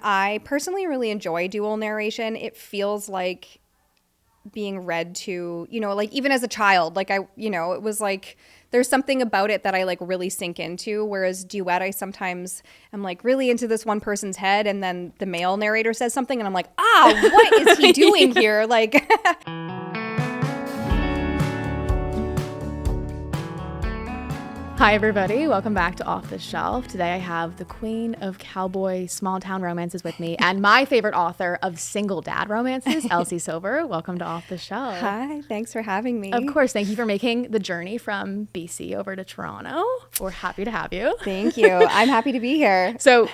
I personally really enjoy dual narration. It feels like being read to, like even as a child, like it was like there's something about it that I like really sink into. Whereas duet, I sometimes am like really into this one person's head, and then the male narrator says something and I'm like, what is he doing here? Like, Hi, everybody. Welcome back to Off the Shelf. Today I have the queen of cowboy small town romances with me and my favorite author of single dad romances, Elsie Silver. Welcome to Off the Shelf. Hi, thanks for having me. Of course. Thank you for making the journey from BC over to Toronto. We're happy to have you. Thank you. I'm happy to be here. So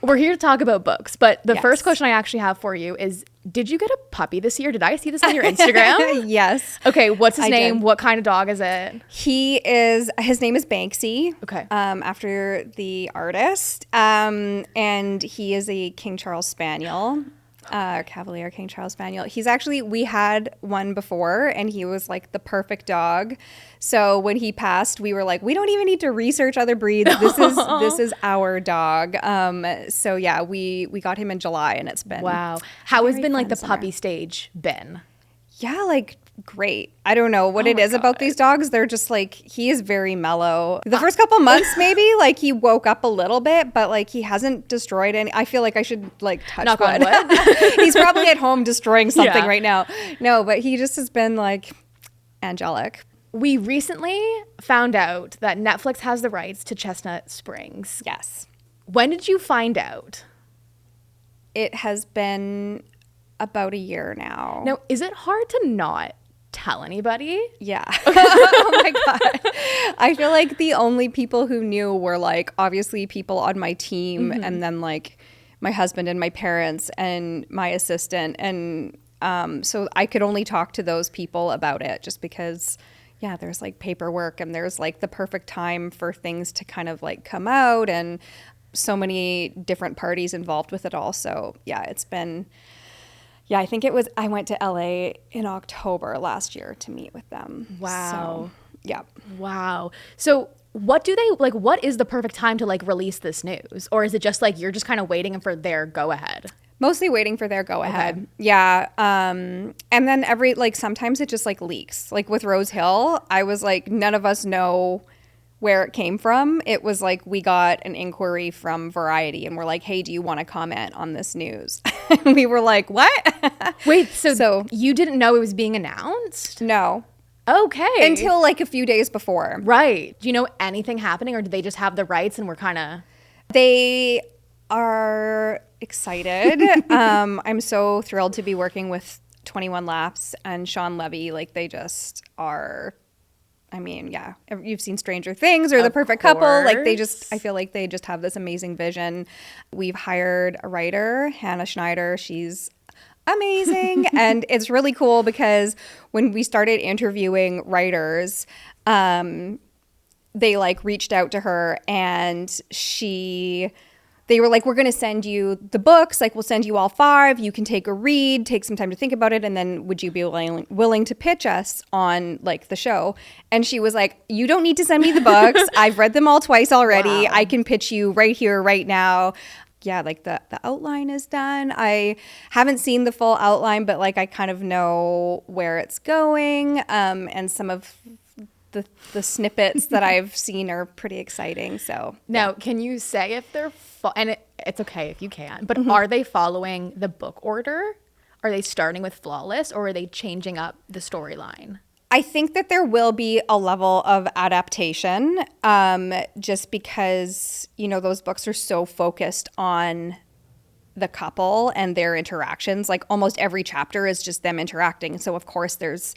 we're here to talk about books, but the Yes. first question I actually have for you is, did you get a puppy this year? Did I see this on your Instagram? Yes. Okay, what's his name? did. What kind of dog is it? His name is Banksy. Okay. After the artist. And he is a King Charles Spaniel. Cavalier King Charles Spaniel. We had one before and he was like the perfect dog. So when he passed, we were like, we don't even need to research other breeds. This is our dog. So yeah, we got him in July and it's been Wow. How has been like the summer. puppy stage been? Yeah, like great. I don't know what Oh it my is about God. these dogs. They're just like, he is very mellow. The first couple months, maybe, like he woke up a little bit, but like he hasn't destroyed any. I feel like I should like touch Knock on wood. He's probably at home destroying something Yeah. right now. No, but he just has been like angelic. We recently found out that Netflix has the rights to Chestnut Springs. Yes. When did you find out? It has been about a year now. Now, is it hard to not tell anybody? Yeah. Oh my God. I feel like the only people who knew were like obviously people on my team and then like my husband and my parents and my assistant. And so I could only talk to those people about it just because, yeah, there's like paperwork and there's like the perfect time for things to kind of like come out and so many different parties involved with it all. So yeah, it's been... Yeah, I think I went to LA in October last year to meet with them. Wow. So, yeah. Wow. So what is the perfect time to like release this news? Or is it just like you're just kind of waiting for their go ahead? Mostly waiting for their go ahead. Okay. Yeah. And then sometimes it just like leaks. Like with Rose Hill, I was like, none of us know where it came from. It was like we got an inquiry from Variety and we're like, hey, do you want to comment on this news? And we were like, what? Wait, so you didn't know it was being announced? No. Okay. Until like a few days before. Right. Do you know anything happening, or did they just have the rights and we're kind of... They are excited. I'm so thrilled to be working with 21 Laps and Sean Levy. Like they just are... I mean, yeah, you've seen Stranger Things or The Perfect Couple. Like I feel like they just have this amazing vision. We've hired a writer, Hannah Schneider. She's amazing. And it's really cool because when we started interviewing writers, they like reached out to her and they were like, we're going to send you the books. Like, we'll send you all 5. You can take a read, take some time to think about it. And then would you be willing to pitch us on like the show? And she was like, you don't need to send me the books. I've read them all twice already. Wow. I can pitch you right here, right now. Yeah, like the outline is done. I haven't seen the full outline, but like I kind of know where it's going. And some of the snippets that I've seen are pretty exciting. So Now, can you say if they're and it's okay if you can, but are they following the book order? Are they starting with Flawless, or are they changing up the storyline? I think that there will be a level of adaptation, just because those books are so focused on the couple and their interactions. Like almost every chapter is just them interacting. So of course there's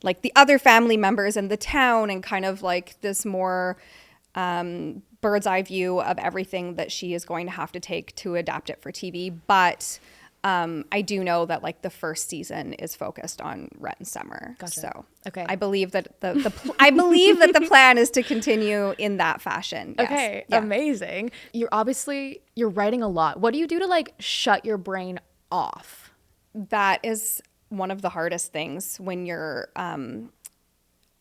like the other family members and the town and kind of like this more bird's eye view of everything that she is going to have to take to adapt it for TV. But I do know that like the first season is focused on Rhett and Summer. Gotcha. So Okay. I believe that I believe that the plan is to continue in that fashion. Yes. Okay, Yeah. amazing. You're writing a lot. What do you do to like shut your brain off? That is one of the hardest things when you're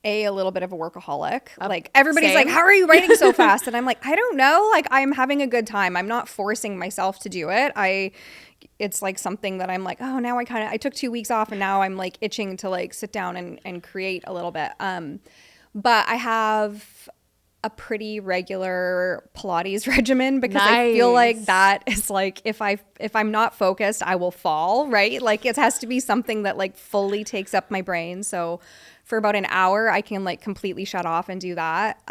a little bit of a workaholic. Like everybody's same. like, how are you writing so fast? And I'm like, I don't know. Like I'm having a good time. I'm not forcing myself to do it. It's like something that I'm like, oh, now I took 2 weeks off and now I'm like itching to like sit down and create a little bit. But I have a pretty regular Pilates regimen because I feel like that is like if I'm not focused, I will fall, right? Like it has to be something that like fully takes up my brain. So for about an hour, I can like completely shut off and do that.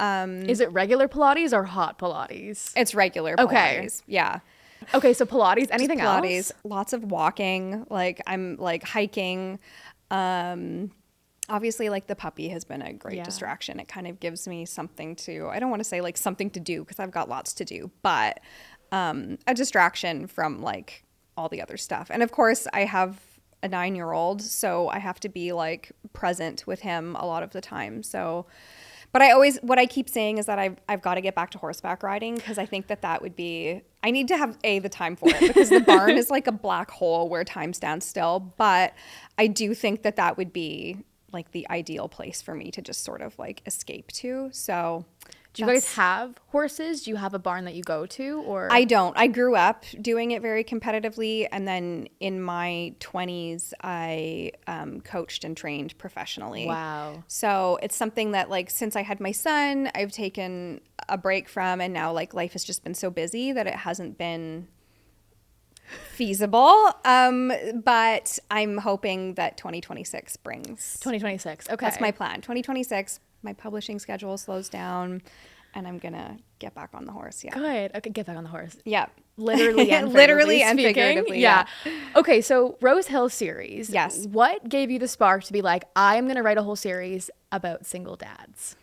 Is it regular Pilates or hot Pilates? It's regular Pilates. Okay. Yeah. Okay, so Pilates, anything Pilates, else? lots of walking. Like I'm like hiking. Obviously, like the puppy has been a great distraction. It kind of gives me something to, I don't want to say like something to do because I've got lots to do, but a distraction from like all the other stuff. And of course, I have a 9-year-old, so I have to be like present with him a lot of the time. So, but what I keep saying is that I've got to get back to horseback riding because I think that would be, I need to have the time for it because the barn is like a black hole where time stands still. But I do think that would be like the ideal place for me to just sort of like escape to. So do you guys have horses? Do you have a barn that you go to, or? I don't. I grew up doing it very competitively. And then in my 20s, I coached and trained professionally. Wow. So it's something that like since I had my son, I've taken a break from, and now like life has just been so busy that it hasn't been feasible. But I'm hoping that 2026 brings. 2026. Okay. That's my plan. 2026, my publishing schedule slows down and I'm going to get back on the horse. Yeah. Good. Okay, get back on the horse. Yeah. Literally and figuratively. Yeah. Okay, so Rose Hill series. Yes. What gave you the spark to be like, I am going to write a whole series about single dads?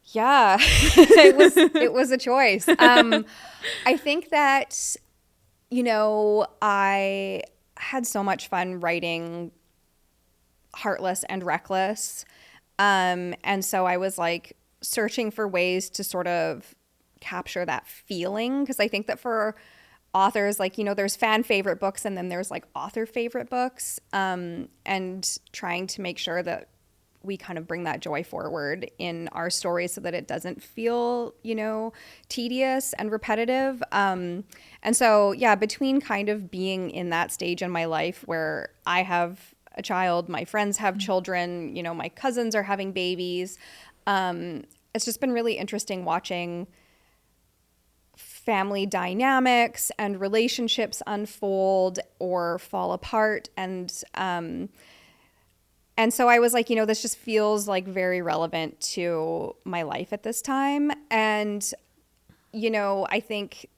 Yeah. it was a choice. I think that, I had so much fun writing Heartless and Reckless. And so I was like searching for ways to sort of capture that feeling. Because I think that for authors, like, there's fan favorite books and then there's like author favorite books. And trying to make sure that we kind of bring that joy forward in our stories so that it doesn't feel, tedious and repetitive. And so, yeah, between kind of being in that stage in my life where I have a child, my friends have children, my cousins are having babies. It's just been really interesting watching family dynamics and relationships unfold or fall apart. And so I was like, this just feels like very relevant to my life at this time. And, I think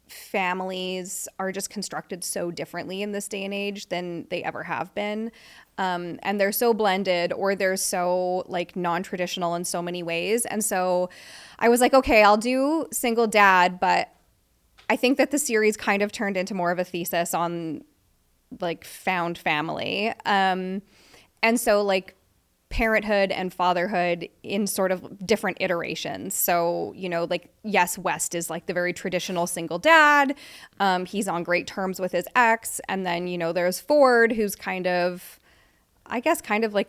families are just constructed so differently in this day and age than they ever have been. And they're so blended, or they're so like non-traditional in so many ways. And so I was like, okay, I'll do single dad, but I think that the series kind of turned into more of a thesis on like found family. And so like parenthood and fatherhood in sort of different iterations. So, like, yes, West is like the very traditional single dad. He's on great terms with his ex. And then, there's Ford, who's kind of like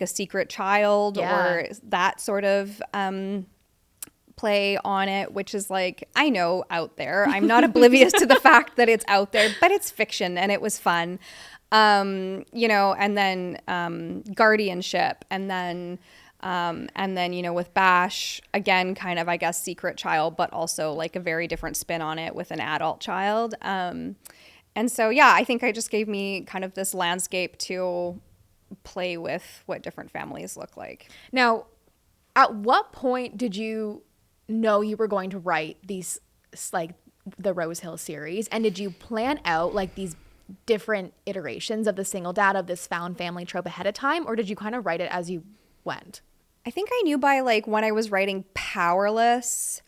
a secret child or that sort of play on it, which is like, I know, out there. I'm not oblivious to the fact that it's out there, but it's fiction and it was fun. And then guardianship, and then with Bash, again, kind of, I guess, secret child, but also like a very different spin on it with an adult child. And so, yeah, I think I just gave me kind of this landscape to play with what different families look like. Now, at what point did you know you were going to write these, like the Rose Hill series? And did you plan out like these different iterations of the single dad, of this found family trope ahead of time, or did you kind of write it as you went? I think I knew by like when I was writing Powerless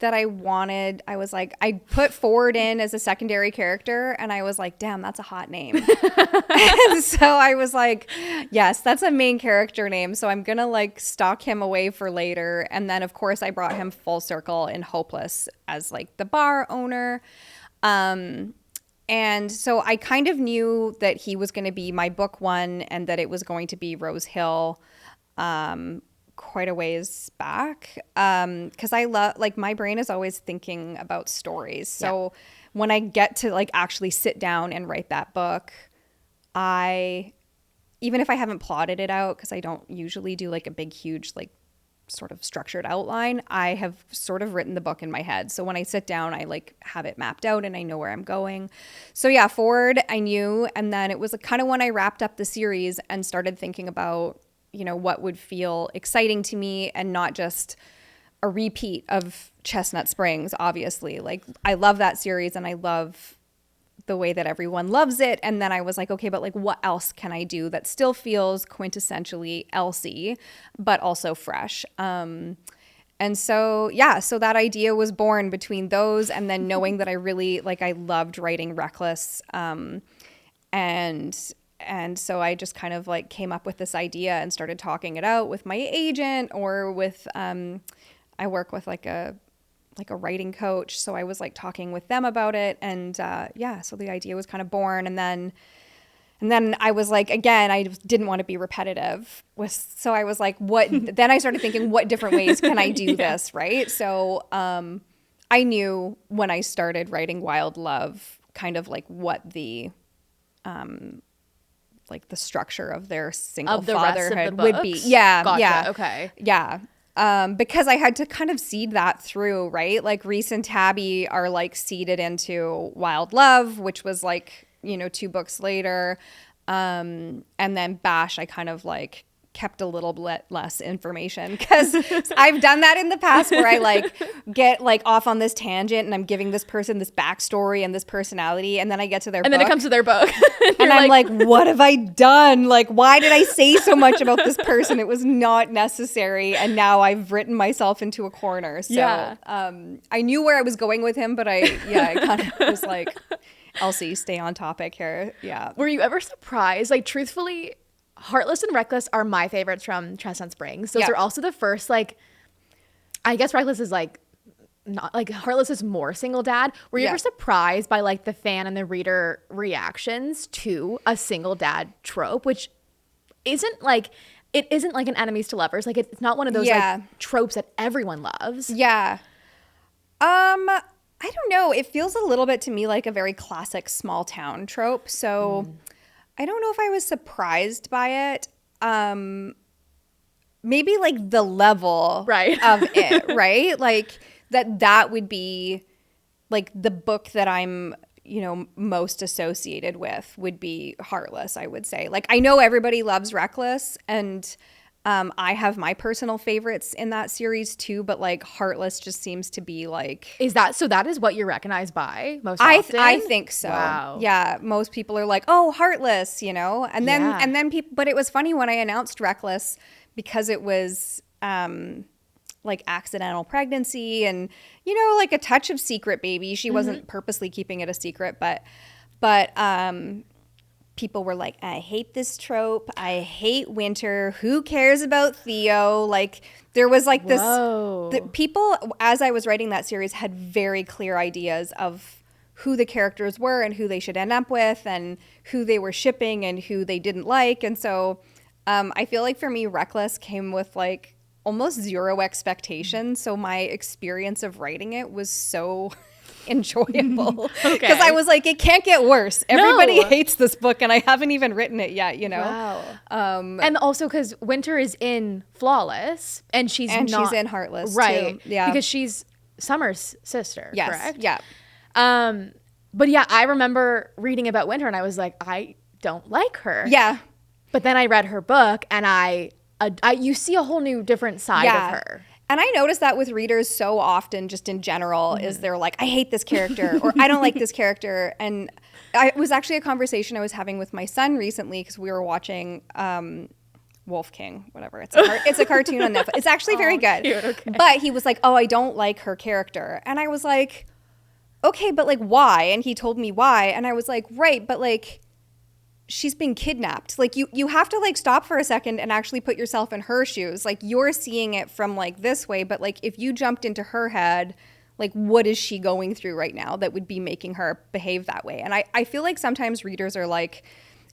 that I was like, I put Ford in as a secondary character and I was like, damn, that's a hot name. And so I was like, yes, that's a main character name. So I'm going to like stock him away for later. And then of course I brought him full circle in Hopeless as like the bar owner. And so I kind of knew that he was going to be my book one and that it was going to be Rose Hill. quite a ways back, because I love, like, my brain is always thinking about stories. So when I get to like actually sit down and write that book, even if I haven't plotted it out, because I don't usually do like a big, huge, like sort of structured outline, I have sort of written the book in my head. So when I sit down, I like have it mapped out and I know where I'm going. So yeah, forward, I knew. And then it was kind of when I wrapped up the series and started thinking about, you know, what would feel exciting to me and not just a repeat of Chestnut Springs, obviously. Like, I love that series and I love the way that everyone loves it. And then I was like, okay, but like, what else can I do that still feels quintessentially Elsie, but also fresh? And so, yeah, so that idea was born between those and then knowing that I really, like, I loved writing Reckless. And so I just kind of like came up with this idea and started talking it out with my agent or with, I work with like a writing coach. So I was like talking with them about it. And so the idea was kind of born. And then I was like, again, I didn't want to be repetitive. So I was like, then I started thinking, what different ways can I do this? Right. So I knew when I started writing Wild Love, kind of like what the structure of their single fatherhood would be. Yeah. Gotcha. Yeah. Okay. Yeah. Because I had to kind of seed that through, right? Like Reese and Tabby are like seeded into Wild Love, which was like, you know, 2 books later. And then Bash, I kind of like kept a little bit less information because I've done that in the past where I like get like off on this tangent and I'm giving this person this backstory and this personality. And then I get to their book. And then it comes to their book. And I'm like, what have I done? Like, why did I say so much about this person? It was not necessary. And now I've written myself into a corner. So I knew where I was going with him, but I kind of was like, Elsie, stay on topic here. Yeah. Were you ever surprised? Like, truthfully, Heartless and Reckless are my favorites from Chestnut Springs. Those are also the first, like, I guess Reckless is like, not like, Heartless is more single dad. Were you ever surprised by like the fan and the reader reactions to a single dad trope, which isn't like, it isn't like an enemies to lovers. Like, it's not one of those like tropes that everyone loves. Yeah. I don't know. It feels a little bit to me like a very classic small town trope. So I don't know if I was surprised by it. Maybe like the level of it, right? Like that would be like the book that I'm, you know, most associated with would be Heartless, I would say. Like, I know everybody loves Reckless, and I have my personal favorites in that series too, but like Heartless just seems to be like, so that is what you're recognized by most often? I think so. Wow. Yeah, most people are like, oh, Heartless, you know, and then people. But it was funny when I announced Reckless because it was like accidental pregnancy and, you know, like a touch of secret baby. She wasn't purposely keeping it a secret, but people were like, I hate this trope. I hate winter. Who cares about Theo? Like, there was like this, people, as I was writing that series, had very clear ideas of who the characters were and who they should end up with and who they were shipping and who they didn't like. And so I feel like for me, Reckless came with like almost zero expectations. So my experience of writing it was so enjoyable because I was like, it can't get worse. Everybody hates this book and I haven't even written it yet, you know. Wow. And also because Winter is in Flawless and she's in Heartless, right? Too. Yeah, because she's Summer's sister. Yes. Correct. Yeah. But yeah, I remember reading about Winter and I was like, I don't like her. Yeah. But then I read her book and you see a whole new different side of her. And I notice that with readers so often, just in general, is they're like, I hate this character or I don't like this character. And it was actually a conversation I was having with my son recently because we were watching Wolf King, whatever. It's a cartoon on Netflix. It's actually very good. Cute, okay. But he was like, oh, I don't like her character. And I was like, okay, but like why? And he told me why. And I was like, right, but like she's been kidnapped. Like you have to like stop for a second and actually put yourself in her shoes. Like you're seeing it from like this way, but like if you jumped into her head, like what is she going through right now that would be making her behave that way? And I feel like sometimes readers are like,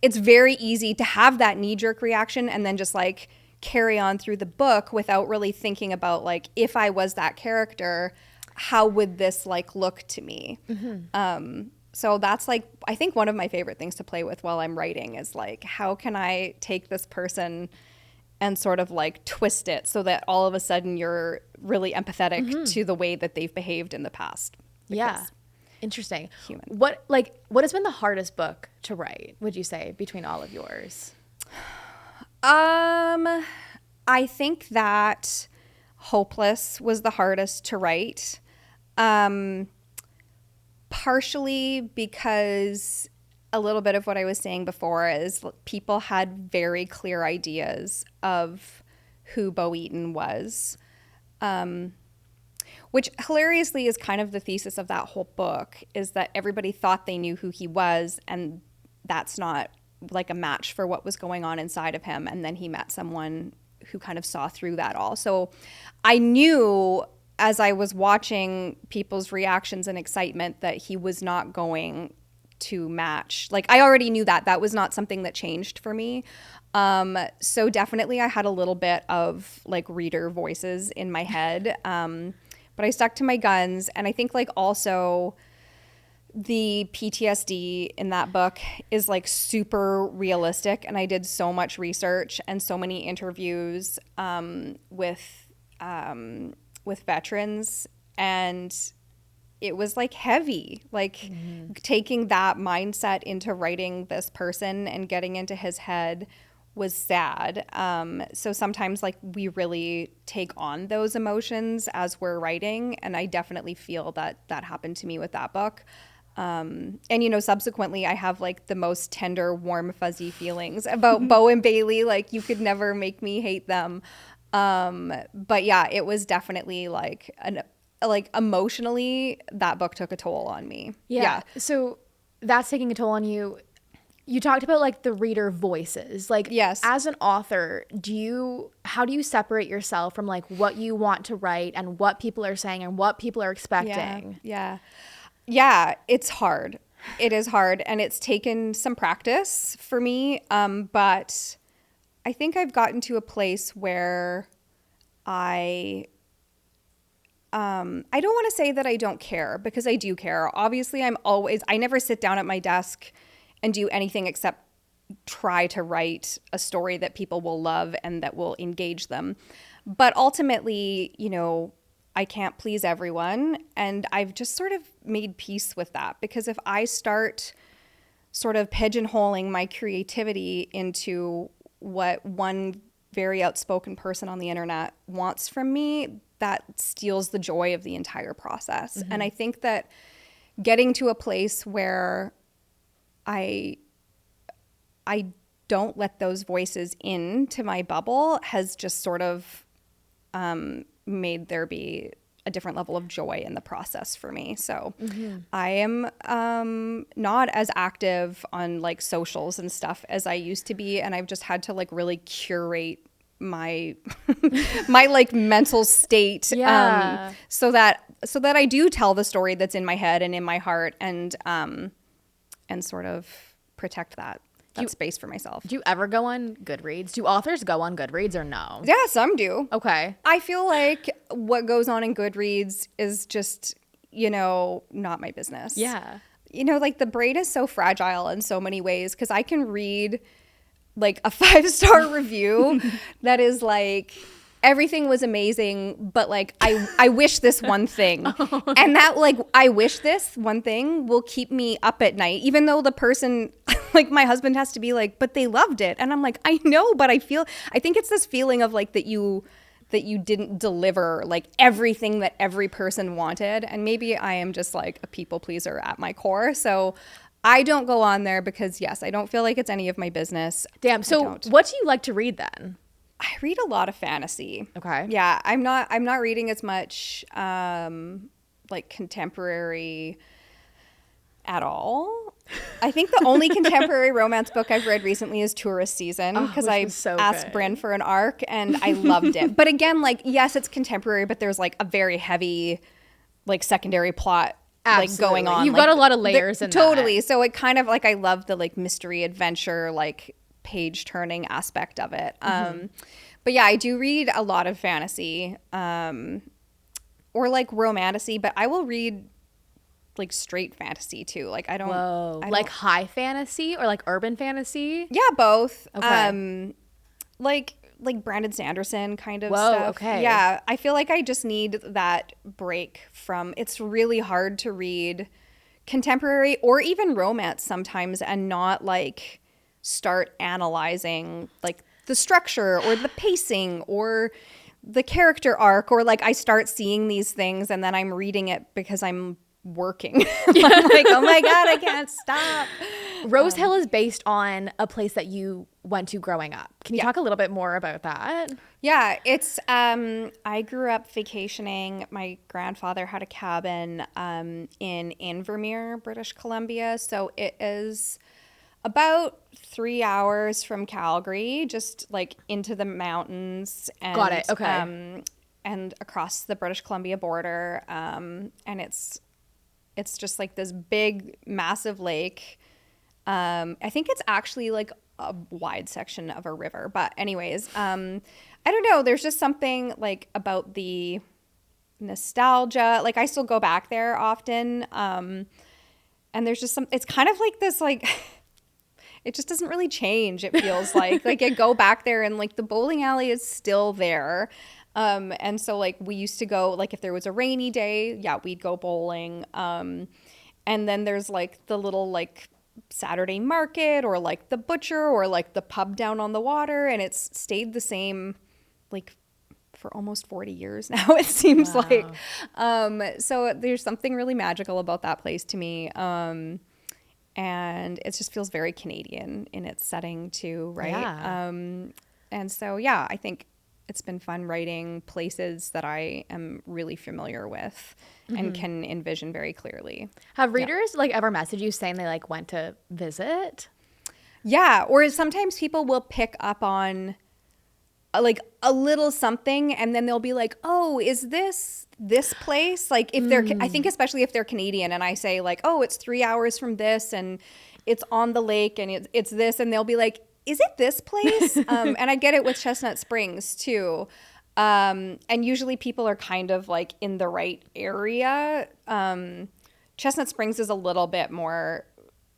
it's very easy to have that knee-jerk reaction and then just like carry on through the book without really thinking about like, if I was that character, how would this like look to me? So that's like, I think one of my favorite things to play with while I'm writing is like, how can I take this person and sort of like twist it so that all of a sudden you're really empathetic to the way that they've behaved in the past. Yeah. Interesting. Human. What has been the hardest book to write, would you say, between all of yours? I think that Hopeless was the hardest to write. Partially because a little bit of what I was saying before is people had very clear ideas of who Bo Eaton was, which hilariously is kind of the thesis of that whole book, is that everybody thought they knew who he was, and that's not like a match for what was going on inside of him. And then he met someone who kind of saw through that all. So I knew as I was watching people's reactions and excitement that he was not going to match. Like, I already knew that was not something that changed for me. So definitely I had a little bit of like reader voices in my head. But I stuck to my guns. And I think like also the PTSD in that book is like super realistic. And I did so much research and so many interviews with veterans, and it was like heavy, like taking that mindset into writing this person and getting into his head was sad. So sometimes like we really take on those emotions as we're writing. And I definitely feel that happened to me with that book. And, you know, subsequently I have like the most tender, warm, fuzzy feelings about Bo and Bailey. Like, you could never make me hate them. But yeah, it was definitely like emotionally, that book took a toll on me. Yeah. So that's taking a toll on you. You talked about like the reader voices. Like, yes. As an author, how do you separate yourself from like what you want to write and what people are saying and what people are expecting? Yeah, it's hard. It is hard, and it's taken some practice for me. But I think I've gotten to a place where I don't want to say that I don't care, because I do care. Obviously, I never sit down at my desk and do anything except try to write a story that people will love and that will engage them. But ultimately, you know, I can't please everyone. And I've just sort of made peace with that, because if I start sort of pigeonholing my creativity into what one very outspoken person on the internet wants from me, that steals the joy of the entire process. And I think that getting to a place where I don't let those voices into my bubble has just sort of made there be a different level of joy in the process for me. So I am not as active on like socials and stuff as I used to be, and I've just had to like really curate my my like mental state so that I do tell the story that's in my head and in my heart, and sort of protect that space for myself. Do you ever go on Goodreads? Do authors go on Goodreads or no? Yeah, some do. Okay. I feel like what goes on in Goodreads is just, you know, not my business. Yeah. You know, like the brain is so fragile in so many ways, because I can read like a 5-star review that is like, everything was amazing, but like I wish this one thing. And that like I wish this one thing will keep me up at night, even though the person like my husband has to be like, but they loved it. And I'm like, I know, but I think it's this feeling of like that you didn't deliver like everything that every person wanted. And maybe I am just like a people pleaser at my core. So I don't go on there because yes, I don't feel like it's any of my business. Damn. So what do you like to read then? I read a lot of fantasy. Okay. Yeah, I'm not reading as much like contemporary at all. I think the only contemporary romance book I've read recently is Tourist Season, because I asked Bryn for an arc and I loved it. But again, like, yes, it's contemporary, but there's like a very heavy like secondary plot like going on. You've like, got a lot of layers in totally. that. So it kind of like I love the like mystery adventure like page turning aspect of it. But But yeah, I do read a lot of fantasy, or like romantasy, but I will read like straight fantasy too. Like I don't like high fantasy or like urban fantasy? Yeah, both. Okay. Like Brandon Sanderson kind of Whoa, stuff. okay. Yeah, I feel like I just need that break from. It's really hard to read contemporary or even romance sometimes and not like start analyzing like the structure or the pacing or the character arc, or like I start seeing these things and then I'm reading it because I'm working. I'm like, oh my God, I can't stop. Rose Hill is based on a place that you went to growing up. Can you talk a little bit more about that? Yeah, it's I grew up vacationing. My grandfather had a cabin in Invermere, British Columbia. So it is about 3 hours from Calgary, just like into the mountains and Got it. Okay. And across the British Columbia border. And it's just like this big, massive lake. I think it's actually like a wide section of a river. But anyways, I don't know. There's just something like about the nostalgia. Like I still go back there often. And there's just it's kind of like this, like, it just doesn't really change. It feels like I go back there and like the bowling alley is still there. And so like we used to go, like if there was a rainy day, yeah, we'd go bowling. And then there's like the little like Saturday market or like the butcher or like the pub down on the water. And it's stayed the same like for almost 40 years now, it seems like. So there's something really magical about that place to me. And it just feels very Canadian in its setting too, right? Yeah. And so, yeah, I think it's been fun writing places that I am really familiar with and can envision very clearly. Have readers like ever messaged you saying they like went to visit? Yeah, or sometimes people will pick up on like a little something and then they'll be like, oh, is this place? Like if they're, I think especially if they're Canadian and I say like, oh, it's 3 hours from this and it's on the lake and it's this, and they'll be like, is it this place? And I get it with Chestnut Springs too. And usually people are kind of like in the right area. Chestnut Springs is a little bit more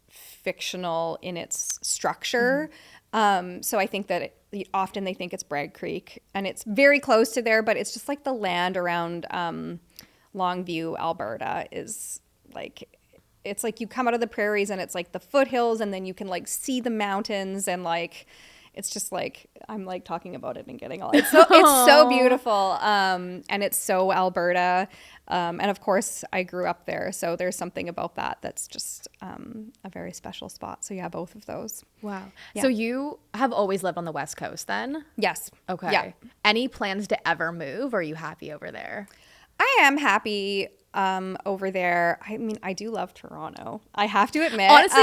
fictional in its structure. So I think that often they think it's Bragg Creek, and it's very close to there, but it's just like the land around Longview, Alberta is like, it's like you come out of the prairies and it's like the foothills and then you can like see the mountains and like, it's just like, I'm like talking about it and getting all, it's so beautiful. And it's so Alberta. And of course I grew up there. So there's something about that that's just a very special spot. So yeah, both of those. Wow. Yeah. So you have always lived on the West Coast then? Yes. Okay. Yeah. Any plans to ever move, or are you happy over there? I am happy over there. I mean, I do love Toronto. I have to admit. Honestly,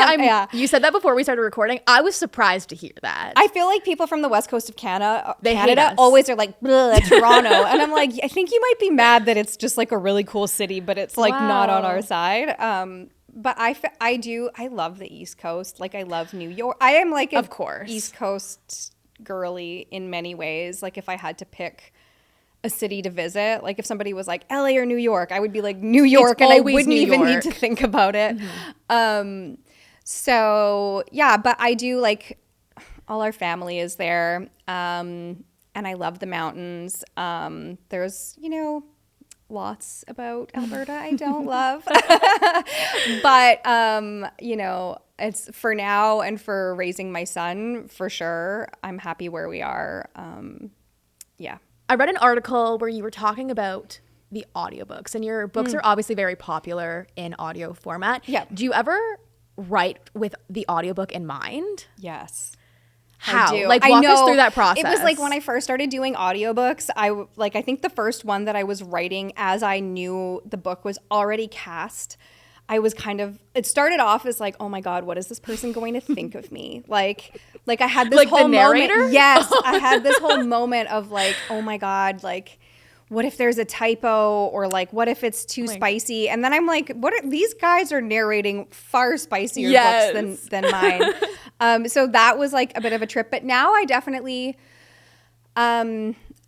you said that before we started recording. I was surprised to hear that. I feel like people from the west coast of Canada hate us. always are like, Toronto. And I'm like, I think you might be mad that it's just like a really cool city, but it's like not on our side. But I love the East Coast. Like I love New York. I am like of course East Coast girly in many ways. Like if I had to pick a city to visit, like if somebody was like LA or New York, I would be like New York, and I wouldn't even need to think about it. So yeah, but I do like, all our family is there, and I love the mountains. There's lots about Alberta I don't love, but it's for now and for raising my son for sure. I'm happy where we are. Yeah. I read an article where you were talking about the audiobooks, and your books are obviously very popular in audio format. Yeah. Do you ever write with the audiobook in mind? Yes. How? I do. Like walk us through that process. It was like when I first started doing audiobooks, I think the first one that I was writing as I knew the book was already cast, I was it started off as like, oh my God, what is this person going to think of me? Like I had this whole the narrator? moment. Yes. I had this whole moment of like, oh my God, like, what if there's a typo, or like, what if it's too spicy? And then I'm like, these guys are narrating far spicier books than mine. So that was like a bit of a trip, but now I definitely,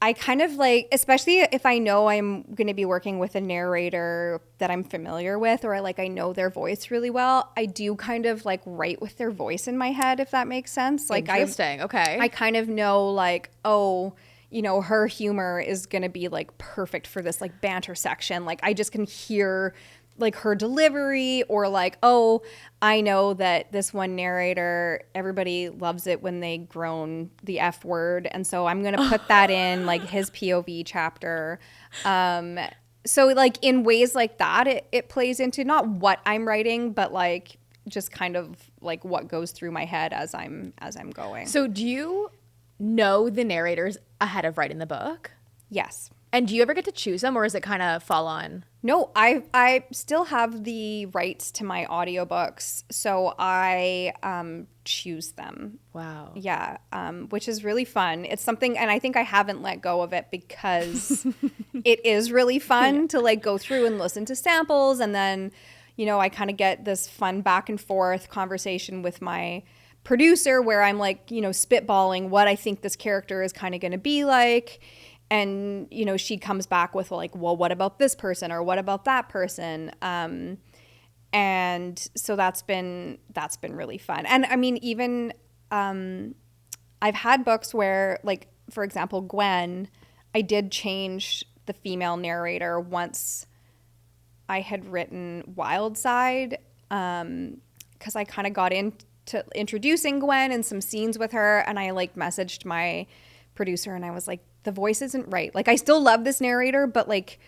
I kind of like, especially if I know I'm going to be working with a narrator that I'm familiar with, or I know their voice really well, I do kind of like write with their voice in my head, if that makes sense. Like Interesting. Okay. I kind of know like, oh, her humor is going to be like perfect for this like banter section. Like I just can hear like her delivery, or like, oh, I know that this one narrator, everybody loves it when they groan the F word. And so I'm going to put that in like his POV chapter. So like in ways like that, it plays into not what I'm writing, but like just kind of like what goes through my head as I'm going. So do you know the narrators ahead of writing the book? Yes. And do you ever get to choose them, or is it kind of fall on? No, I still have the rights to my audiobooks, so I choose them. Wow. Yeah, which is really fun. It's something, and I think I haven't let go of it because it is really fun to like go through and listen to samples, and then, I kind of get this fun back and forth conversation with my producer where I'm like, spitballing what I think this character is kind of going to be like. And, she comes back with like, well, what about this person, or what about that person? And so that's been really fun. And I mean, even I've had books where, like, for example, Gwen, I did change the female narrator once I had written Wild Side, because I kind of got into introducing Gwen and some scenes with her, and I like messaged my producer and I was like, the voice isn't right. Like I still love this narrator, but like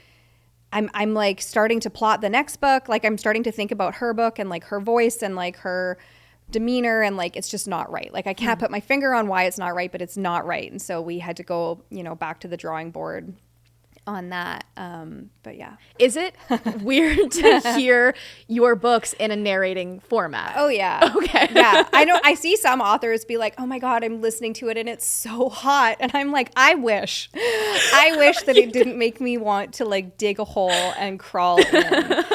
I'm like starting to plot the next book. Like I'm starting to think about her book and like her voice and like her demeanor, and like it's just not right. Like I can't put my finger on why it's not right, but it's not right. And so we had to go, back to the drawing board on that. But yeah. Is it weird to hear your books in a narrating format? Oh yeah. Okay. Yeah. I see some authors be like, oh my God, I'm listening to it and it's so hot. And I'm like, I wish that it didn't make me want to like dig a hole and crawl in.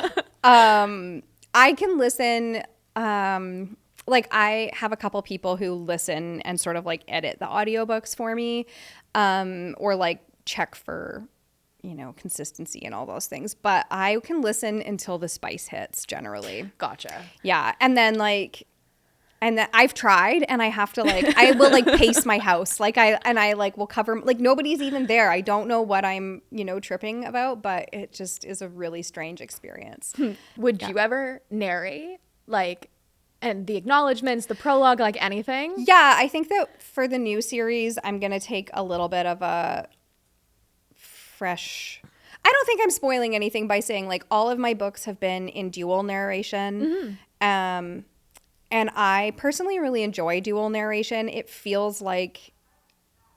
I can listen, like I have a couple people who listen and sort of like edit the audiobooks for me, or like check for consistency and all those things. But I can listen until the spice hits generally. Gotcha. Yeah. And then I've tried, and I have to like, I will like pace my house. Like I like will cover, like nobody's even there. I don't know what I'm, tripping about, but it just is a really strange experience. Would you ever narrate like, and the acknowledgments, the prologue, like anything? Yeah. I think that for the new series, I'm going to take a little bit of a fresh, I don't think I'm spoiling anything by saying like all of my books have been in dual narration. And I personally really enjoy dual narration. It feels like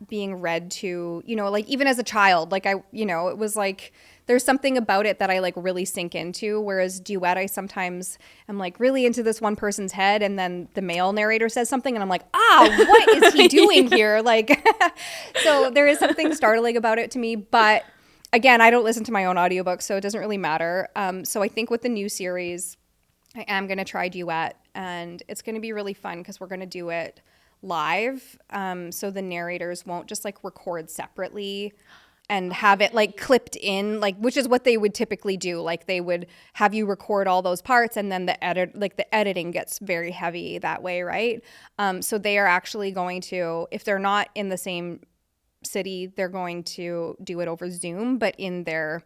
being read to, like even as a child, like it was like, there's something about it that I like really sink into. Whereas duet, I sometimes am like really into this one person's head, and then the male narrator says something and I'm like, what is he doing here? Like, so there is something startling about it to me. But again, I don't listen to my own audiobooks, so it doesn't really matter. So I think with the new series, I am going to try duet, and it's going to be really fun because we're going to do it live. So the narrators won't just like record separately and have it like clipped in, like, which is what they would typically do. Like they would have you record all those parts, and then the editing gets very heavy that way. Right. So they are actually going to, if they're not in the same city, they're going to do it over Zoom, but in their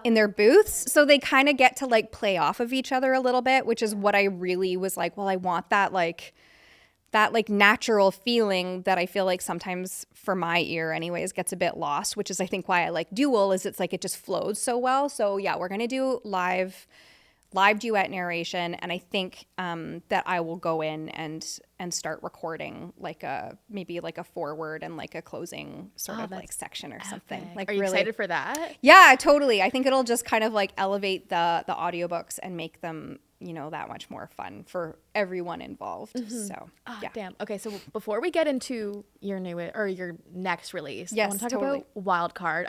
booths. So they kind of get to like play off of each other a little bit, which is what I really was like, well, I want that natural feeling that I feel like sometimes for my ear anyways gets a bit lost, which is I think why I like dual, is it's like it just flows so well. So yeah, we're going to do live duet narration, and I think that I will go in and start recording like maybe like a foreword and like a closing sort of like section or something. Like, are you really excited for that? Yeah, totally. I think it'll just kind of like elevate the audiobooks and make them, that much more fun for everyone involved. So, yeah. Damn. Okay, so before we get into your your next release, yes, I want to talk totally. about Wild Card.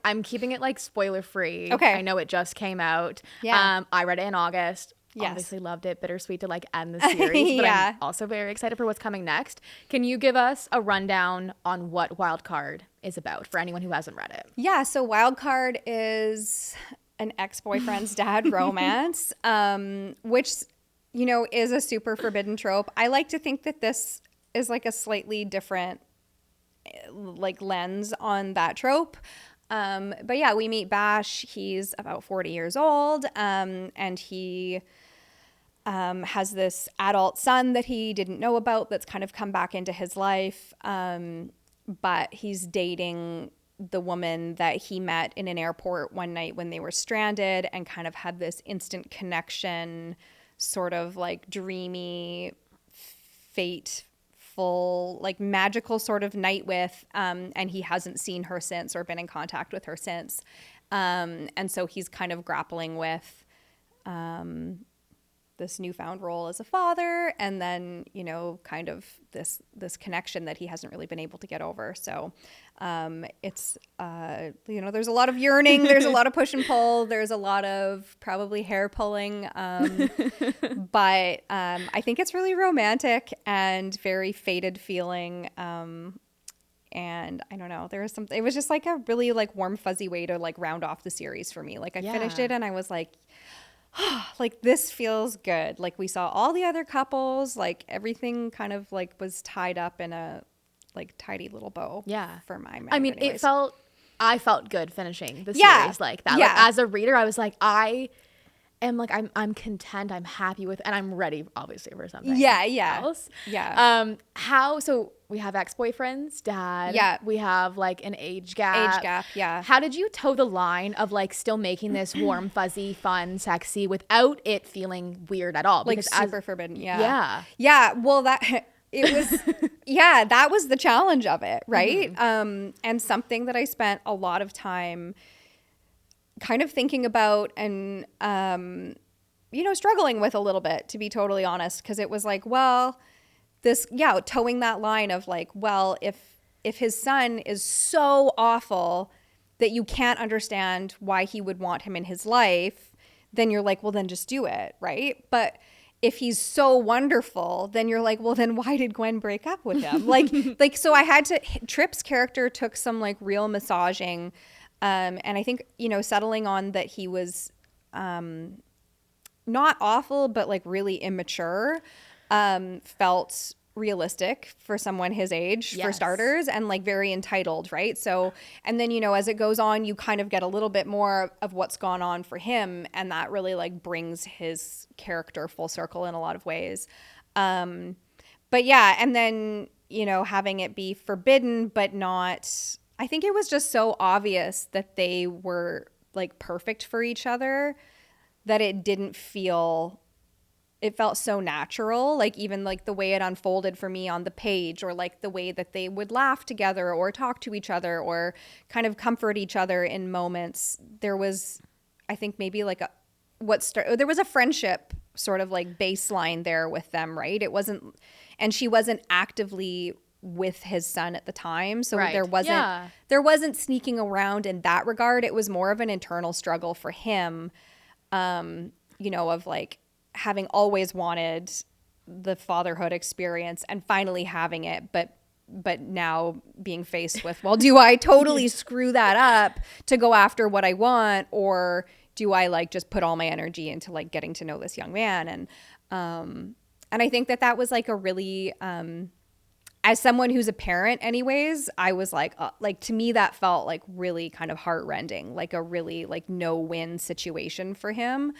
I'm keeping it like spoiler free. Okay. I know it just came out. Yeah. I read it in August. Yes. Obviously loved it. Bittersweet to like end the series, but Yeah. I'm also very excited for what's coming next. Can you give us a rundown on what Wildcard is about for anyone who hasn't read it? Yeah, so Wildcard is an ex-boyfriend's dad romance, which, you know, is a super forbidden trope. I like to think that this is like a slightly different like lens on that trope. But yeah, we meet Bash. He's about 40 years old, and he has this adult son that he didn't know about that's kind of come back into his life. But he's dating the woman that he met in an airport one night when they were stranded and kind of had this instant connection, sort of like dreamy, fateful, like magical sort of night with, and he hasn't seen her since or been in contact with her since. And so he's kind of grappling with this newfound role as a father, and then, you know, kind of this connection that he hasn't really been able to get over. So it's you know, there's a lot of yearning, there's a lot of push and pull, there's a lot of probably hair pulling, but I think it's really romantic and very fated feeling. And I don't know, there was something, it was just like a really like warm fuzzy way to like round off the series for me. Like I finished it and I was like, like this feels good. Like we saw all the other couples, like everything kind of like was tied up in a like tidy little bow. Yeah. For my mind. I mean, anyways. I felt good finishing the Yeah. series like that. Yeah. Like as a reader, I was like, I'm content, I'm happy with, and I'm ready obviously for something else. Yeah. So we have ex-boyfriend's dad. Yeah. We have like an age gap. Yeah. How did you toe the line of like still making this warm, fuzzy, fun, sexy without it feeling weird at all? Like Because super forbidden. Yeah. Yeah. Yeah. Well, it was, yeah, that was the challenge of it. Right. And something that I spent a lot of time kind of thinking about and, you know, struggling with a little bit, to be totally honest. Cause it was like, well, towing that line of like, well, if his son is so awful that you can't understand why he would want him in his life, then you're like, well, then just do it. Right. But if he's so wonderful, then you're like, well, then why did Gwen break up with him? like, so I had to, Tripp's character took some like real massaging. And I think, you know, settling on that he was, not awful, but like really immature, felt realistic for someone his age, for starters, and like very entitled, right? So, and then, you know, as it goes on, you kind of get a little bit more of what's gone on for him, and that really like brings his character full circle in a lot of ways. But yeah, and then, you know, having it be forbidden, but not, I think it was just so obvious that they were like perfect for each other that it didn't feel, it felt so natural, like even like the way it unfolded for me on the page, or like the way that they would laugh together or talk to each other or kind of comfort each other in moments. There was, I think maybe like there was a friendship sort of like baseline there with them, right? It wasn't, and she wasn't actively with his son at the time, so there wasn't sneaking around in that regard. It was more of an internal struggle for him, you know, of like having always wanted the fatherhood experience and finally having it, but now being faced with, well, do I totally screw that up to go after what I want, or do I like just put all my energy into like getting to know this young man? And I think that was like a really, as someone who's a parent anyways, I was like to me that felt like really kind of heartrending, like a really like no-win situation for him,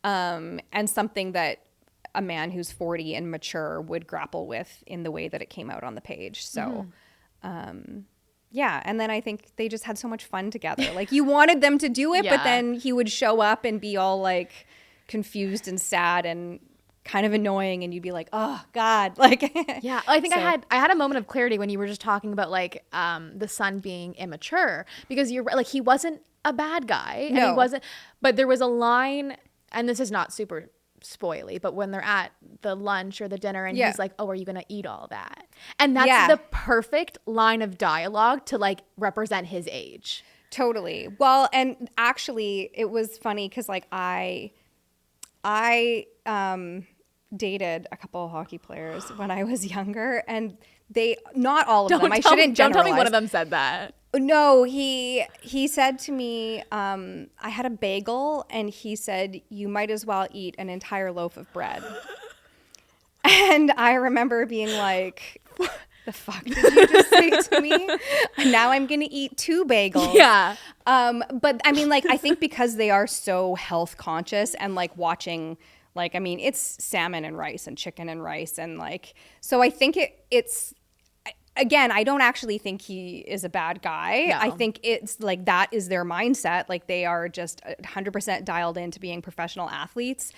and something that a man who's 40 and mature would grapple with in the way that it came out on the page. So yeah, and then I think they just had so much fun together. Like you wanted them to do it, but then he would show up and be all like confused and sad and kind of annoying, and you'd be like, oh God, like yeah. I think I had a moment of clarity when you were just talking about like the son being immature, because you're like, he wasn't a bad guy, and he wasn't, but there was a line, and this is not super spoily, but when they're at the lunch or the dinner and he's like, oh, are you gonna eat all that? And that's the perfect line of dialogue to like represent his age. Totally. Well, and actually it was funny because like I I dated a couple of hockey players when I was younger, and not all of them. I shouldn't generalize. Don't tell me one of them said that. No, he said to me, I had a bagel, and he said, "You might as well eat an entire loaf of bread." And I remember being like, the fuck did you just say to me? Now I'm going to eat 2 bagels. Yeah. But I mean, like, I think because they are so health conscious and like watching, like, I mean, it's salmon and rice and chicken and rice. And like, so I think it's, again, I don't actually think he is a bad guy. No. I think it's like, that is their mindset. Like they are just 100% dialed into being professional athletes.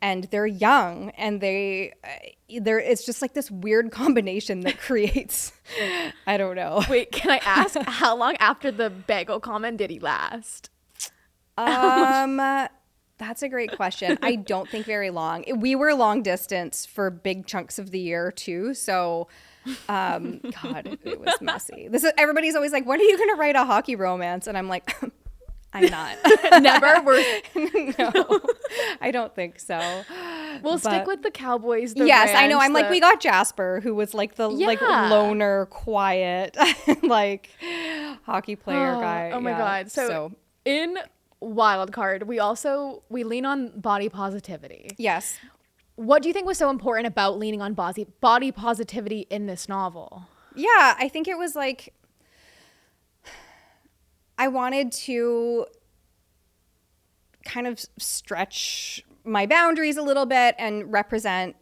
And they're young, and it's just like this weird combination that creates, I don't know. Wait, can I ask how long after the bagel comment did he last? That's a great question. I don't think very long. We were long distance for big chunks of the year too. So, God, it was messy. Everybody's always like, when are you going to write a hockey romance? And I'm like, I'm not. Never? No, I don't think so. We'll stick with the Cowboys. Yes, I know. I'm like, we got Jasper, who was like the like loner, quiet, like hockey player guy. Oh my God. So in Wildcard, we lean on body positivity. Yes. What do you think was so important about leaning on body positivity in this novel? Yeah, I think it was like, I wanted to kind of stretch my boundaries a little bit and represent,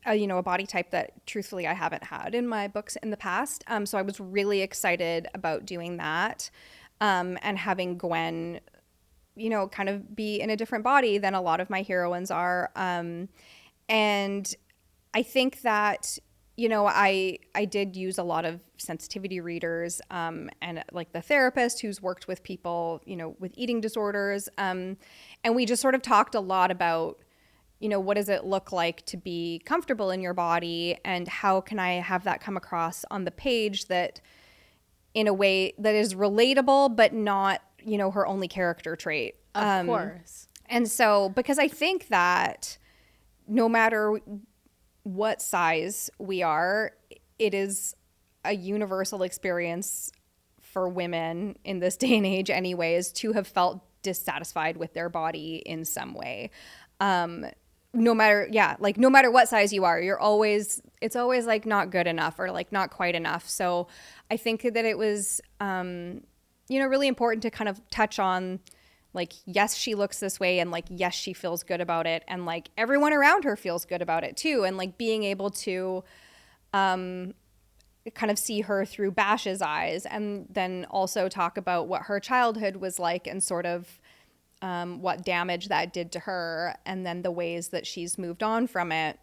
a body type that truthfully I haven't had in my books in the past. So I was really excited about doing that, and having Gwen, kind of be in a different body than a lot of my heroines are. And I think that, I did use a lot of sensitivity readers, and like the therapist who's worked with people, with eating disorders. And we just sort of talked a lot about, what does it look like to be comfortable in your body, and how can I have that come across on the page that in a way that is relatable, but not, her only character trait. Of course. And so, because I think that no matter what size we are, it is a universal experience for women in this day and age anyways to have felt dissatisfied with their body in some way. No matter what size you are, it's always like not good enough or like not quite enough. So I think that it was, really important to kind of touch on, like, yes, she looks this way, and like, yes, she feels good about it, and like everyone around her feels good about it too, and like being able to kind of see her through Bash's eyes, and then also talk about what her childhood was like and sort of what damage that did to her, and then the ways that she's moved on from it,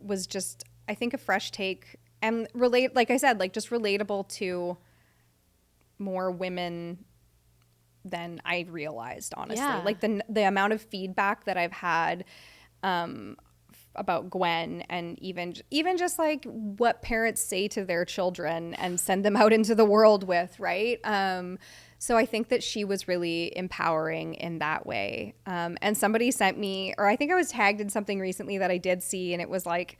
was just, I think, a fresh take, and like I said, like just relatable to more women than I realized, honestly. Yeah. Like the amount of feedback that I've had about Gwen, and even just like what parents say to their children and send them out into the world with, right? So I think that she was really empowering in that way. And somebody sent me, or I think I was tagged in something recently that I did see, and it was like,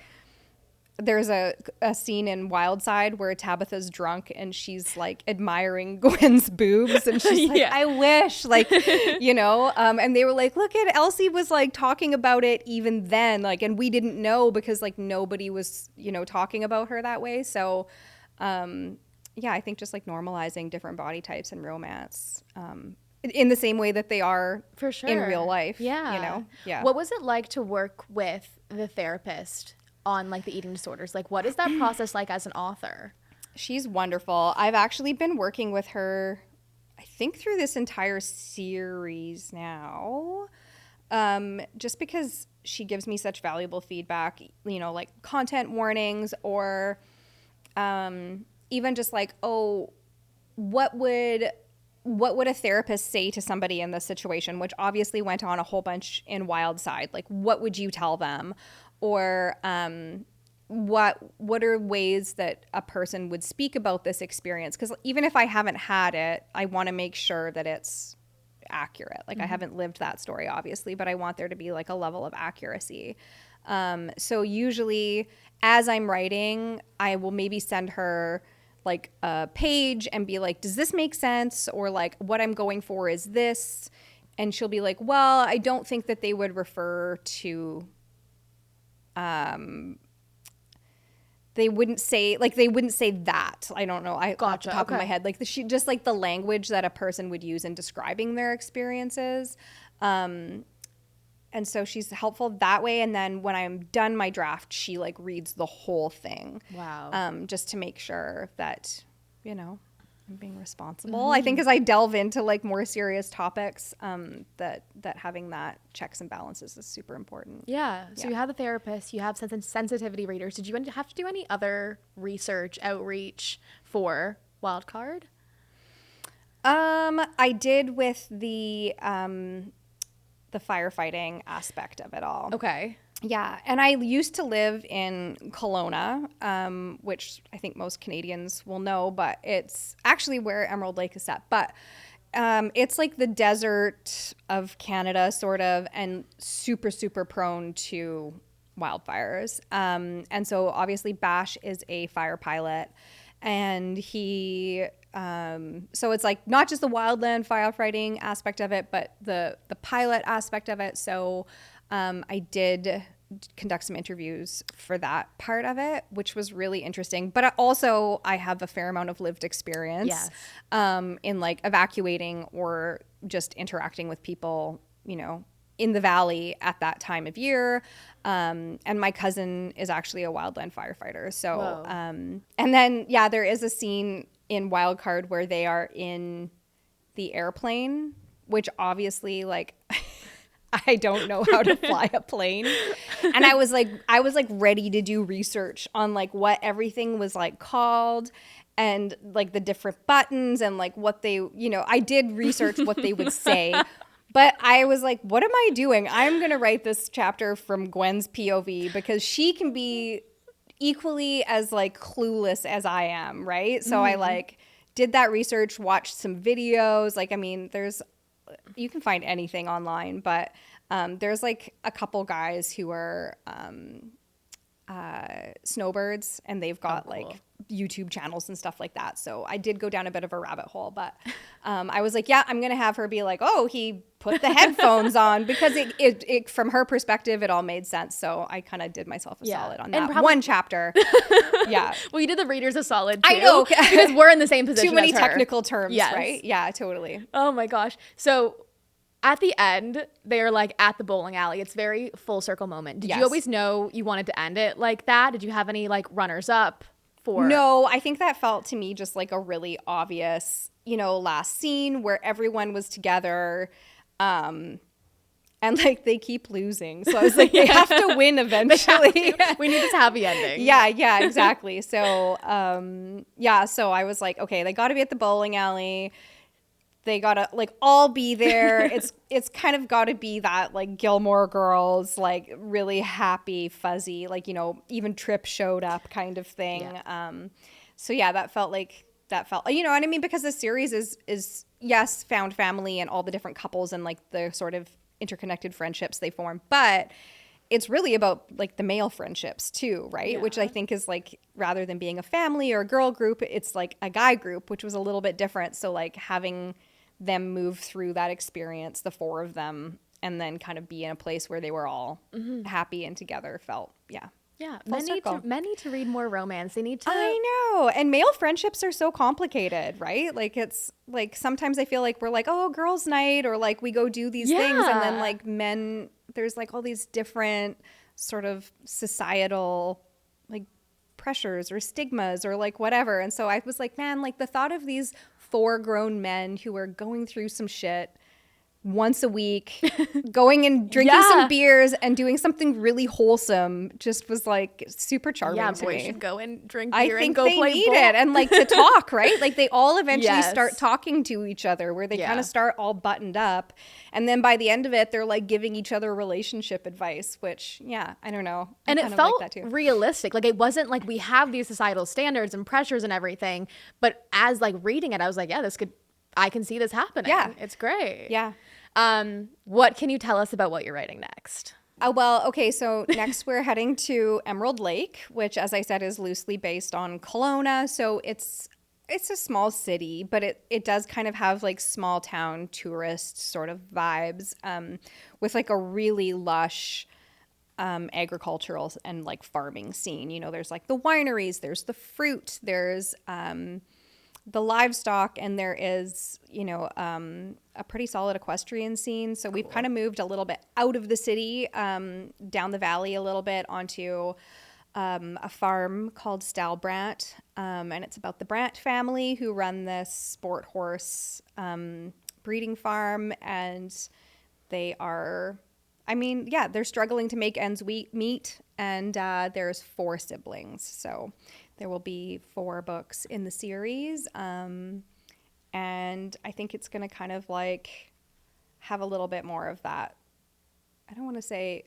there's a scene in Wildside where Tabitha's drunk and she's like admiring Gwen's boobs, and she's like, I wish, like, and they were like, look at Elsie was like talking about it even then, like, and we didn't know because like nobody was, talking about her that way. So, I think just like normalizing different body types in romance, in the same way that they are for sure in real life. Yeah. What was it like to work with the therapist on like the eating disorders? Like, what is that process like as an author? She's wonderful. I've actually been working with her, I think, through this entire series now, just because she gives me such valuable feedback, like content warnings, or even just like, oh, what would a therapist say to somebody in this situation, which obviously went on a whole bunch in Wildside. Like, what would you tell them? Or what are ways that a person would speak about this experience? Because even if I haven't had it, I want to make sure that it's accurate. Like I haven't lived that story obviously, but I want there to be like a level of accuracy. So usually as I'm writing, I will maybe send her like a page and be like, does this make sense? Or like what I'm going for is this. And she'll be like, well, I don't think that they would refer to, they wouldn't say that. I don't know. Off the top of my head, like just like the language that a person would use in describing their experiences. And so she's helpful that way. And then when I'm done my draft, she like reads the whole thing. Wow. Just to make sure that, I'm being responsible. I think as I delve into like more serious topics, that having that checks and balances is super important. Yeah. So you have the therapist, you have sensitivity readers. Did you have to do any other research, outreach for Wildcard? I did with the firefighting aspect of it all. Okay. Yeah. And I used to live in Kelowna, which I think most Canadians will know, but it's actually where Emerald Lake is set. But it's like the desert of Canada, sort of, and super, super prone to wildfires. And so obviously Bash is a fire pilot, and he... so it's like not just the wildland firefighting aspect of it, but the pilot aspect of it. So I did conduct some interviews for that part of it, which was really interesting. But I have a fair amount of lived experience in like evacuating or just interacting with people, in the valley at that time of year. And my cousin is actually a wildland firefighter. So, and then, there is a scene in Wildcard where they are in the airplane, which obviously like I don't know how to fly a plane. And I was like ready to do research on like what everything was like called and like the different buttons and like what they, I did research what they would say. But I was like, what am I doing? I'm going to write this chapter from Gwen's POV because she can be equally as like clueless as I am, right? So I like did that research, watched some videos. Like, I mean, you can find anything online, but there's like a couple guys who are snowbirds, and they've got like YouTube channels and stuff like that. So I did go down a bit of a rabbit hole, but I was like, I'm going to have her be like, oh, he put the headphones on, because it from her perspective, it all made sense. So I kind of did myself a solid on that one chapter. Yeah. Well, you did the readers a solid too. I know. Because we're in the same position. Too many as her. technical terms, right? Yeah, totally. Oh my gosh. So at the end, they're like at the bowling alley. It's very full circle moment. Did you always know you wanted to end it like that? Did you have any like runners up for? No, I think that felt to me just like a really obvious, last scene where everyone was together. And like they keep losing. So I was like, they have to win eventually. We need this happy ending. Yeah, exactly. So, so I was like, okay, they got to be at the bowling alley. They gotta like all be there. It's kind of got to be that like Gilmore Girls, like really happy, fuzzy, like even Trip showed up kind of thing. Yeah. That felt you know what I mean, because the series is yes, found family and all the different couples and like the sort of interconnected friendships they form, but it's really about like the male friendships too, right? Yeah. Which I think is like, rather than being a family or a girl group, it's like a guy group, which was a little bit different. So like having them move through that experience, the four of them, and then kind of be in a place where they were all happy and together felt, men need to read more romance. They need to. I know. And male friendships are so complicated, right? Like it's like sometimes I feel like we're like, oh, girls' night, or like we go do these things, and then like men, there's like all these different sort of societal like pressures or stigmas or like whatever. And so I was like, man, like the thought of these 4 grown men who are going through some shit once a week, going and drinking some beers and doing something really wholesome, just was like super charming to me. Boys should go and drink beer and go play ball. I think they need it, and like to talk, right? Like they all eventually start talking to each other, where they kind of start all buttoned up, and then by the end of it, they're like giving each other relationship advice, which I don't know. And it felt like realistic. Like it wasn't like we have these societal standards and pressures and everything, but as like reading it, I was like, this could I can see this happening. Yeah. It's great. Yeah. What can you tell us about what you're writing next? Well, okay, so next we're heading to Emerald Lake, which, as I said, is loosely based on Kelowna. So it's a small city, but it does kind of have like small town tourist sort of vibes, with like a really lush agricultural and like farming scene. You know, there's like the wineries, there's the fruit, there's the livestock, and there is, you know, a pretty solid equestrian scene. So we've kind of moved a little bit out of the city, down the valley a little bit onto a farm called Stalbrant. And it's about the Brant family who run this sport horse breeding farm. And they are, I mean, yeah, they're struggling to make ends meet. And there's 4 siblings. So there will be 4 books in the series. And I think it's going to kind of like have a little bit more of that. I don't want to say,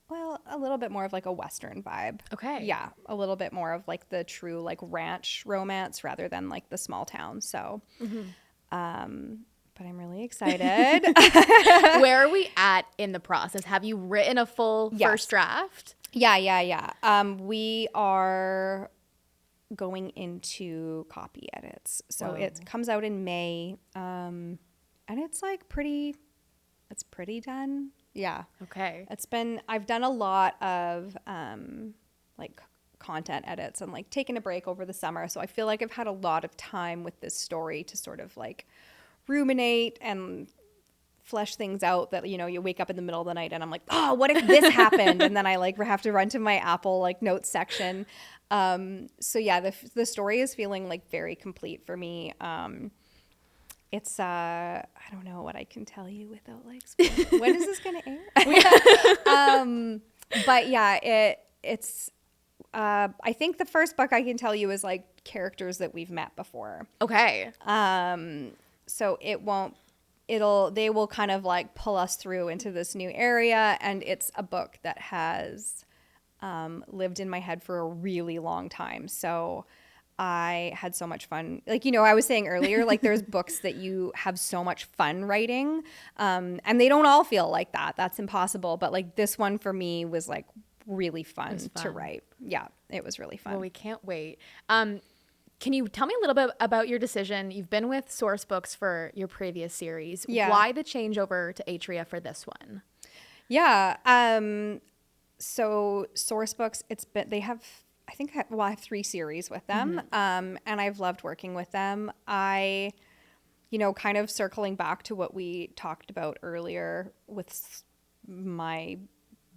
well, a little bit more of like a Western vibe. Okay. Yeah. A little bit more of like the true like ranch romance rather than like the small town. So, but I'm really excited. Where are we at in the process? Have you written a full first draft? Yeah. We are going into copy edits. So it comes out in May. And it's like pretty done. Yeah. Okay. I've done a lot of like content edits and like taken a break over the summer. So I feel like I've had a lot of time with this story to sort of like ruminate and flesh things out that, you know, you wake up in the middle of the night and I'm like, oh, what if this happened? And then I like have to run to my Apple like notes section. So yeah, the story is feeling like very complete for me. It's I don't know what I can tell you without like spoiling. When is this going to air? But yeah, it's I think the first book I can tell you is like characters that we've met before. Okay. So they will kind of like pull us through into this new area, and it's a book that has lived in my head for a really long time. So I had so much fun. Like, you know, I was saying earlier, like there's books that you have so much fun writing, and they don't all feel like that. That's impossible. But like this one for me was like really fun to write. Yeah, it was really fun. Well, we can't wait. Can you tell me a little bit about your decision? You've been with Source Books for your previous series. Yeah. Why the changeover to Atria for this one? Yeah. So Source Books, I have 3 series with them. And I've loved working with them. You know, kind of circling back to what we talked about earlier with my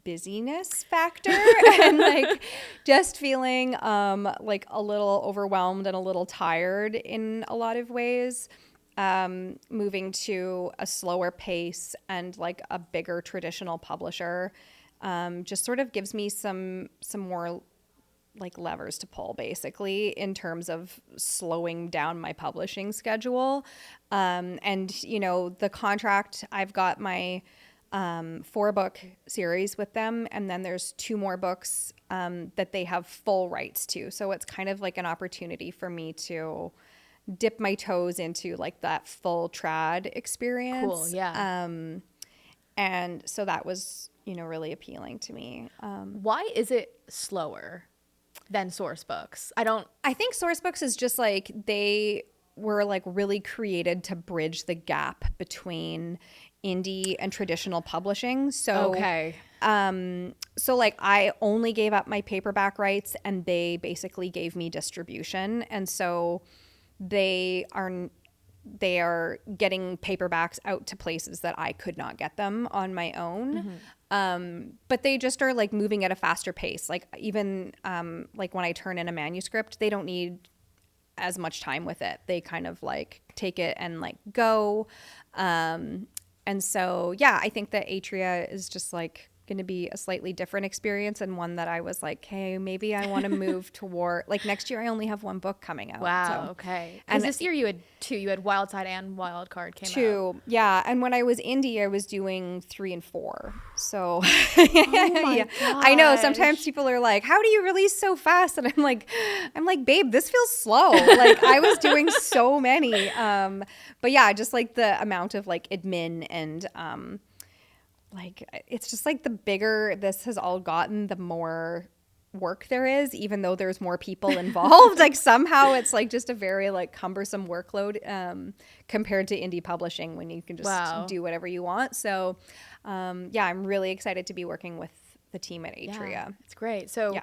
busyness factor and like just feeling like a little overwhelmed and a little tired in a lot of ways. Moving to a slower pace and like a bigger traditional publisher just sort of gives me some more like levers to pull basically in terms of slowing down my publishing schedule. And you know, the contract, I've got my 4-book series with them, and then there's 2 more books that they have full rights to. So it's kind of like an opportunity for me to dip my toes into like that full trad experience. Cool, yeah. And so that was, you know, really appealing to me. Why is it slower than Source Books? I think Source Books is just like they were like really created to bridge the gap between indie and traditional publishing. So okay. So like I only gave up my paperback rights and they basically gave me distribution. And so they are getting paperbacks out to places that I could not get them on my own. But they just are like moving at a faster pace. Like even like when I turn in a manuscript, they don't need as much time with it. They kind of like take it and like go. And so, yeah, I think that Atria is just like going to be a slightly different experience, and one that I was like, hey, maybe I want to move toward, like next year I only have one book coming out. Wow. Okay. And this year you had two. You had Wild Side and Wild Card came out. Two. Yeah. And when I was indie, I was doing 3 and 4. So my I know gosh. sometimes people are like, how do you release so fast? And I'm like, babe, this feels slow. Like I was doing so many. But yeah, just like the amount of like admin and, like it's just like the bigger this has all gotten, the more work there is, even though there's more people involved. Like somehow it's like just a very like cumbersome workload compared to indie publishing when you can just do whatever you want. So yeah, I'm really excited to be working with the team at Atria. Yeah, it's great. So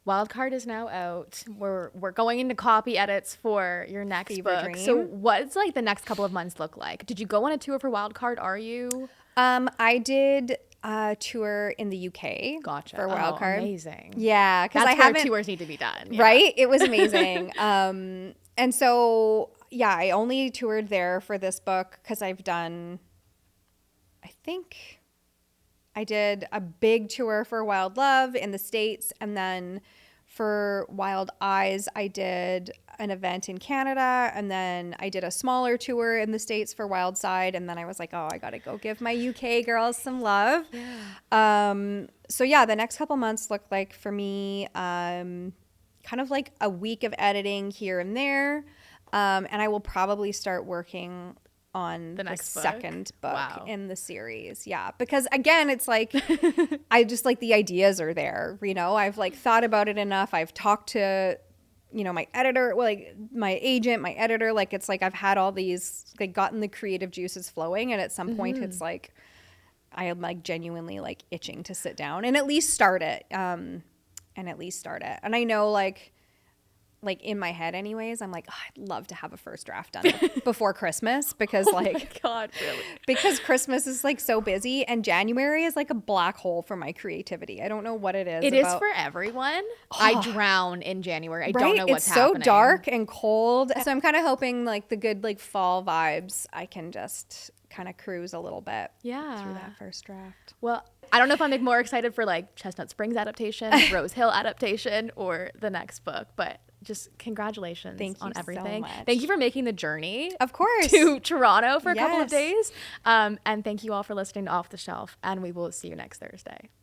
Wildcard is now out. We're going into copy edits for your next Fever book. Dream. So what's like the next couple of months look like? Did you go on a tour for Wildcard? Are you? I did a tour in the UK for Wildcard. Amazing. Yeah, because That's I haven't. Where tours need to be done. Yeah. Right? It was amazing. And so, yeah, I only toured there for this book because I've done, I think I did a big tour for Wild Love in the States. And then for Wild Eyes, I did an event in Canada. And then I did a smaller tour in the States for Wild Side. And then I was like, oh, I got to go give my UK girls some love. Yeah. So, yeah, the next couple months look like for me kind of like a week of editing here and there. And I will probably start working on the second book in the series. Yeah. Because again, it's like, I just like the ideas are there, you know, I've like thought about it enough. I've talked to, you know, my editor, like my agent, my editor, like, it's like, I've had all these, like gotten the creative juices flowing. And at some point it's like, I am like genuinely like itching to sit down and at least start it. And I know like in my head anyways, I'm like, oh, I'd love to have a first draft done before Christmas because like, my God, really? Because Christmas is like so busy and January is like a black hole for my creativity. I don't know what it is. It is for everyone. I drown in January. I don't know what's happening. It's so dark and cold. So I'm kind of hoping like the good like fall vibes, I can just kind of cruise a little bit through that first draft. Well, I don't know if I'm like more excited for like Chestnut Springs adaptation, Rose Hill adaptation, or the next book, but just congratulations on everything. So much. Thank you for making the journey, of course, to Toronto for a couple of days. And thank you all for listening to Off the Shelf, and we will see you next Thursday.